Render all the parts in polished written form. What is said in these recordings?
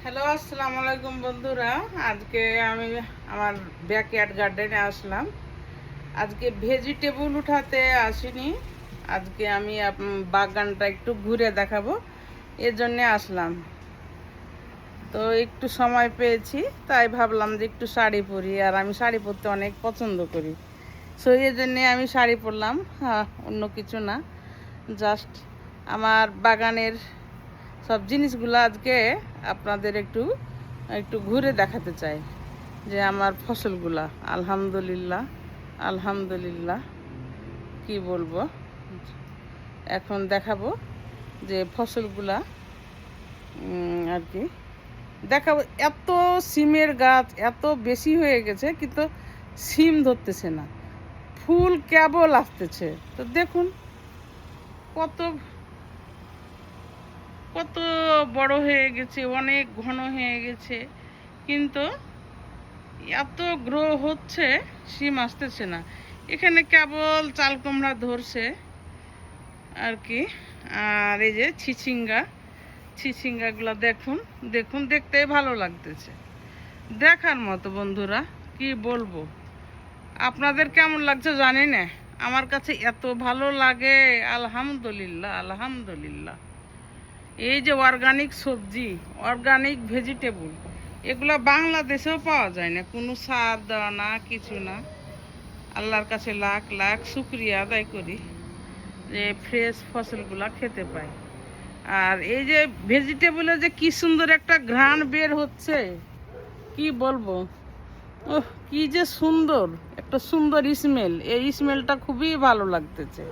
Hello, আসসালামু আলাইকুম বন্ধুরা। আজকে আমি আমার ব্যাকয়ার্ড গার্ডেনে আসলাম। আজকে ভেজিটেবল উঠাতে আসিনি। আজকে আমি বাগানটা একটু ঘুরে দেখাবো, এর জন্যে আসলাম। তো একটু সময় পেয়েছি, তাই ভাবলাম যে একটু শাড়ি পরি, আর আমি শাড়ি পরতে অনেক পছন্দ করি। সো এই জন্যে আমি শাড়ি পরলাম, হ্যাঁ, অন্য কিছু না। জাস্ট আমার বাগানের সব জিনিসগুলো আজকে আপনাদের একটু একটু ঘুরে দেখাতে চাই, যে আমার ফসলগুলা আলহামদুলিল্লাহ আলহামদুলিল্লাহ কি বলবো। এখন দেখাবো যে ফসলগুলা আর কি দেখাবো। এত সিমের গাছ এত বেশি হয়ে গেছে, কিন্তু সিম ধরতেছে না, ফুল কেবল আসতেছে। তো দেখুন কত কত বড় হয়ে গেছে, অনেক ঘন হয়ে গেছে, কিন্তু এত গ্রো হচ্ছে, শিম আসতেছে না। এখানে কেবল চাল কুমড়া ধরছে আর কি। আর এই যে ছিচিঙ্গাগুলো দেখুন দেখুন, দেখতে ভালো লাগতেছে, দেখার মতো। বন্ধুরা কি বলবো, আপনাদের কেমন লাগছে জানি না, আমার কাছে এত ভালো লাগে। আলহামদুলিল্লাহ আলহামদুলিল্লাহ। এই যে অর্গানিক সবজি, অর্গানিক ভেজিটেবল, এগুলো বাংলাদেশেও পাওয়া যায় না, কোনো সার দেওয়া না, কিছু না। আল্লাহর কাছে লাখ লাখ শুক্রিয়া আদায় করি যে ফ্রেশ ফসলগুলো খেতে পাই। আর এই যে ভেজিটেবলে যে কি সুন্দর একটা ঘ্রাণ বের হচ্ছে, কি বলবো। ওহ, কি যে সুন্দর একটা সুন্দর স্মেল, এই স্মেলটা খুবই ভালো লাগতেছে।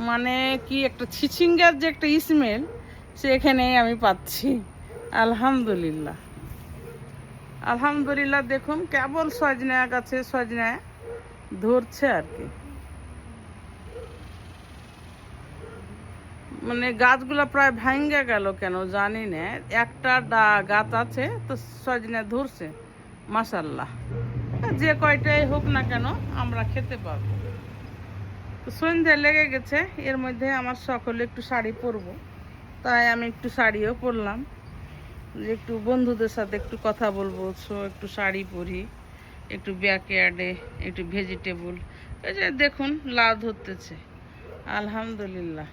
মানে কি একটা ছিচিঙ্গার যে একটা স্মেল, সেখানেই আমি পাচ্ছি। আলহামদুলিল্লাহ আলহামদুলিল্লাহ। দেখুন কেবল সজনা গাছে সজনা ধরছে আর কি। মানে গাছগুলো প্রায় ভাঙ্গে গেল কেন জানি না, একটা গাছ আছে তো সজনা ধরছে। মাশাল্লাহ, যে কয়টাই হোক না কেন আমরা খেতে পারবো। তো সন্ধ্যে লেগে গেছে, এর মধ্যে আমার সকলে একটু শাড়ি পরবো, তাই আমি একটু শাড়িও পরলাম, যে একটু বন্ধুদের সাথে একটু কথা বলবো। সো একটু শাড়ি পরি, একটু ব্যাকয়ার্ডে একটু ভেজিটেবল। এই যে দেখুন লাউ ধরতেছে, আলহামদুলিল্লাহ।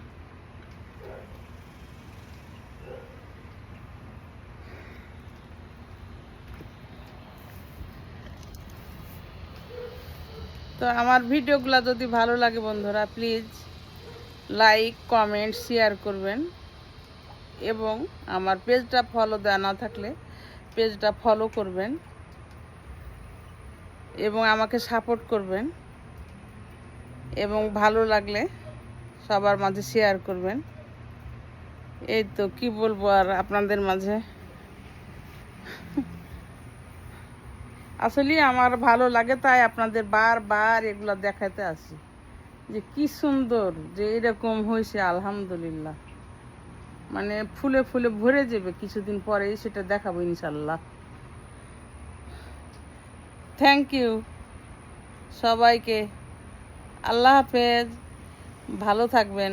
তো আমার ভিডিওগুলো যদি ভালো লাগে বন্ধুরা, প্লিজ লাইক কমেন্ট শেয়ার করবেন, এবং আমার পেজটা ফলো দেওয়া না থাকলে পেজটা ফলো করবেন, এবং আমাকে সাপোর্ট করবেন, এবং ভালো লাগলে সবার মাঝে শেয়ার করবেন। এই তো কি বলবো আর আপনাদের মাঝে। আসলে আমার ভালো লাগে, তাই আপনাদের বারবার এগুলো দেখাতে আসি, যে কি সুন্দর যে এরকম হয়েছে। আলহামদুলিল্লাহ, মানে ফুলে ফুলে ভরে যাবে কিছুদিন পরেই, সেটা দেখাবো ইনশাল্লাহ। থ্যাংক ইউ সবাইকে, আল্লাহ হাফেজ, ভালো থাকবেন।